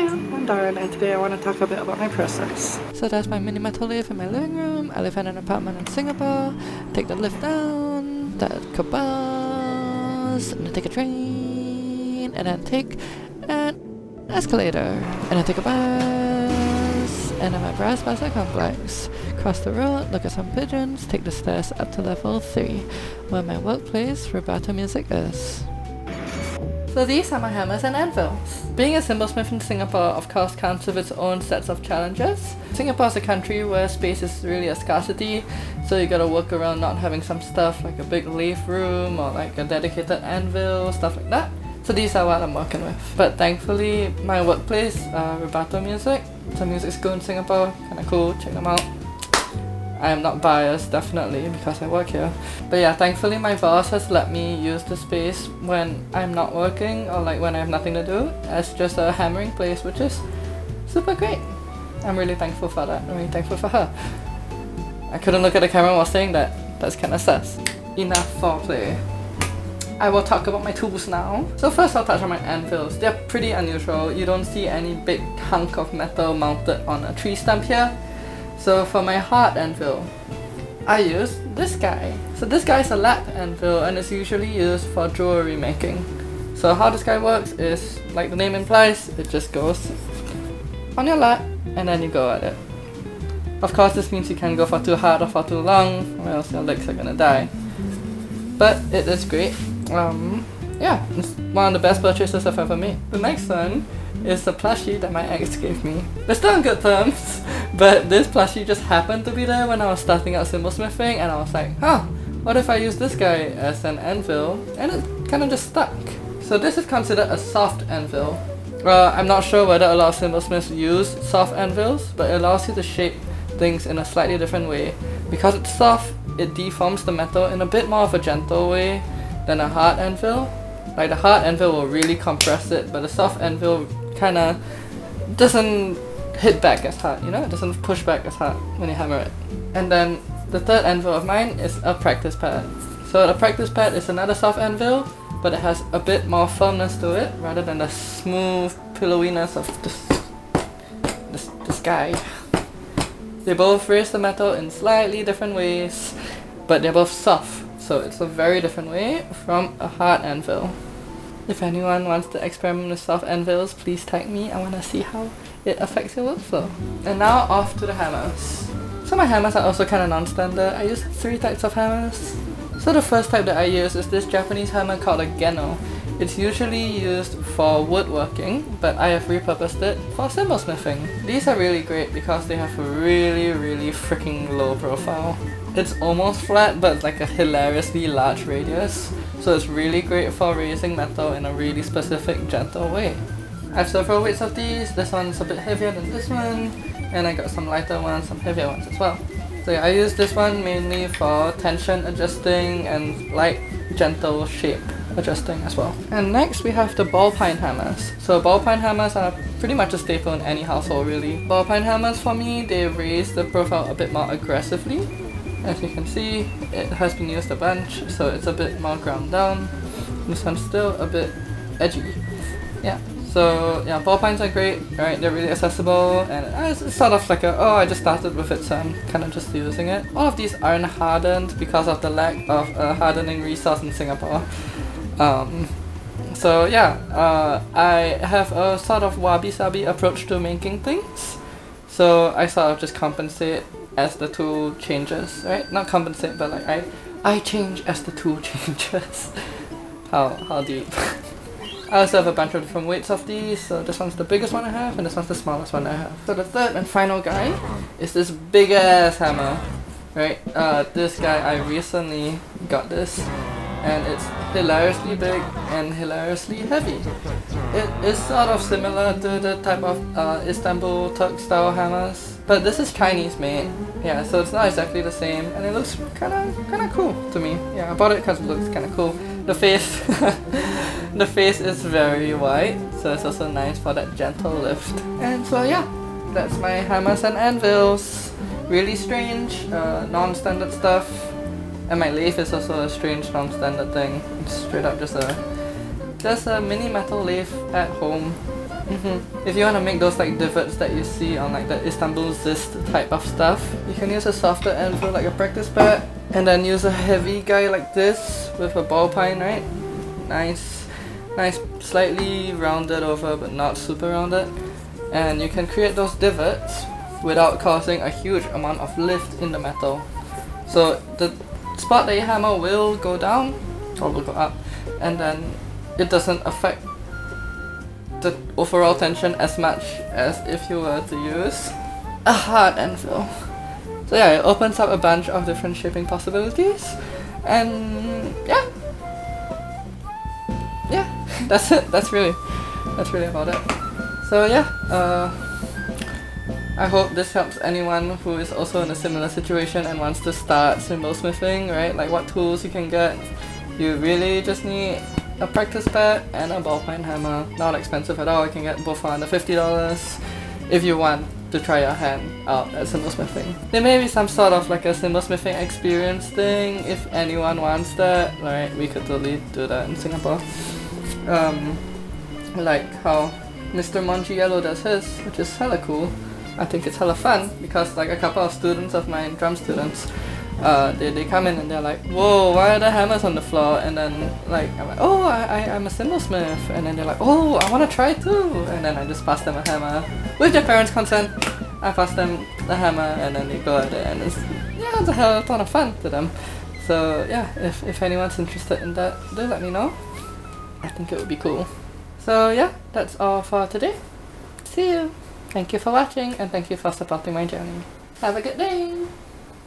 I'm Doran, and today I want to talk a bit about my process. So that's my mini metal lathe in my living room. I live in an apartment in Singapore. Take the lift down, take a bus, and then take a train, and then take an escalator, and then take a bus, and then my brass plaza complex. Cross the road, look at some pigeons, take the stairs up to level 3, where my workplace vibrato music is. So these are my hammers and anvils. Being a cymbalsmith in Singapore of course comes with its own sets of challenges. Singapore is a country where space is really a scarcity, so you gotta work around not having some stuff like a big lathe room or like a dedicated anvil, stuff like that. So these are what I'm working with. But thankfully my workplace, vibrato music, it's a music school in Singapore, kinda cool, check them out. I am not biased, definitely, because I work here. But yeah, thankfully my boss has let me use the space when I'm not working or like when I have nothing to do as just a hammering place, which is super great. I'm really thankful for that. I'm really thankful for her. I couldn't look at the camera while saying that. That's kinda sus. Enough foreplay. I will talk about my tools now. So first I'll touch on my anvils. They're pretty unusual. You don't see any big hunk of metal mounted on a tree stump here. So for my hard anvil, I use this guy. So this guy is a lap anvil and it's usually used for jewelry making. So how this guy works is, like the name implies, it just goes on your lap and then you go at it. Of course this means you can't go for too hard or for too long or else your legs are gonna die. But it is great. Yeah, it's one of the best purchases I've ever made. The next one is the plushie that my ex gave me. We're still on good terms, but this plushie just happened to be there when I was starting out cymbalsmithing and I was like, huh, what if I use this guy as an anvil? And it kind of just stuck. So this is considered a soft anvil. I'm not sure whether a lot of cymbalsmiths use soft anvils, but it allows you to shape things in a slightly different way. Because it's soft, it deforms the metal in a bit more of a gentle way than a hard anvil. Like the hard anvil will really compress it, but the soft anvil kinda doesn't hit back as hard, you know? It doesn't push back as hard when you hammer it. And then the third anvil of mine is a practice pad. So the practice pad is another soft anvil, but it has a bit more firmness to it rather than the smooth pillowiness of this guy. They both raise the metal in slightly different ways, but they're both soft. So it's a very different way from a hard anvil. If anyone wants to experiment with soft anvils, please tag me. I want to see how it affects your workflow. And now off to the hammers. So my hammers are also kind of non-standard. I use 3 types of hammers. So the first type that I use is this Japanese hammer called a Geno. It's usually used for woodworking, but I have repurposed it for cymbalsmithing. These are really great because they have a really freaking low profile. It's almost flat, but it's like a hilariously large radius, so it's really great for raising metal in a really specific, gentle way. I have several weights of these. This one's a bit heavier than this one, and I got some lighter ones, some heavier ones as well. So yeah, I use this one mainly for tension adjusting and light, gentle shape adjusting as well. And next we have the ball pine hammers. So ball pine hammers are pretty much a staple in any household really. Ball pine hammers for me, they raise the profile a bit more aggressively. As you can see, it has been used a bunch, so it's a bit more ground down. This one's still a bit edgy. Yeah, so yeah, ball pines are great, right? They're really accessible, and it's sort of like I just started with it, so I'm kind of just using it. All of these aren't hardened because of the lack of a hardening resource in Singapore. So yeah, I have a sort of wabi-sabi approach to making things. So I sort of just compensate as the tool changes, right? Not compensate, but like I change as the tool changes. How deep. I also have a bunch of different weights of these, so this one's the biggest one I have, and this one's the smallest one I have. So the third and final guy is this big ass hammer, right? This guy, I recently got this, and it's hilariously big and hilariously heavy. It is sort of similar to the type of Istanbul Turk style hammers, but this is Chinese made. Yeah, so it's not exactly the same, and it looks kinda cool to me. Yeah, I bought it because it looks kinda cool. The face, the face is very white, so it's also nice for that gentle lift. And so yeah, that's my hammers and anvils. Really strange, non-standard stuff. And my lathe is also a strange non-standard thing. It's straight up just a mini metal lathe at home. If you want to make those like divots that you see on like the Istanbul Zist type of stuff, you can use a softer anvil like a practice pad, and then use a heavy guy like this with a ball pine, right? Nice, slightly rounded over but not super rounded. And you can create those divots without causing a huge amount of lift in the metal. So the spot that you hammer will go down or will go up, and then it doesn't affect the overall tension as much as if you were to use a hard anvil. So yeah, it opens up a bunch of different shaping possibilities, and yeah, that's it. That's really about it. So yeah, I hope this helps anyone who is also in a similar situation and wants to start cymbal smithing, right? Like what tools you can get. You really just need a practice pad and a ballpoint hammer. Not expensive at all. You can get both for under $50 if you want to try your hand out at cymbal smithing. There may be some sort of like a cymbal smithing experience thing if anyone wants that. Right, we could totally do that in Singapore. Like how Mr. Monchi Yellow does his, which is hella cool. I think it's hella fun because like a couple of students of mine, drum students, they come in and they're like, whoa, why are there hammers on the floor? And then like I'm like, oh, I'm a cymbal smith, and then they're like, oh, I want to try too, and then I just pass them a hammer with their parents' consent. I pass them the hammer and then they go at it, and it's a hell of a ton of fun to them. So yeah, if anyone's interested in that, do let me know. I think it would be cool. So yeah, that's all for today. See you! Thank you for watching and thank you for supporting my journey. Have a good day!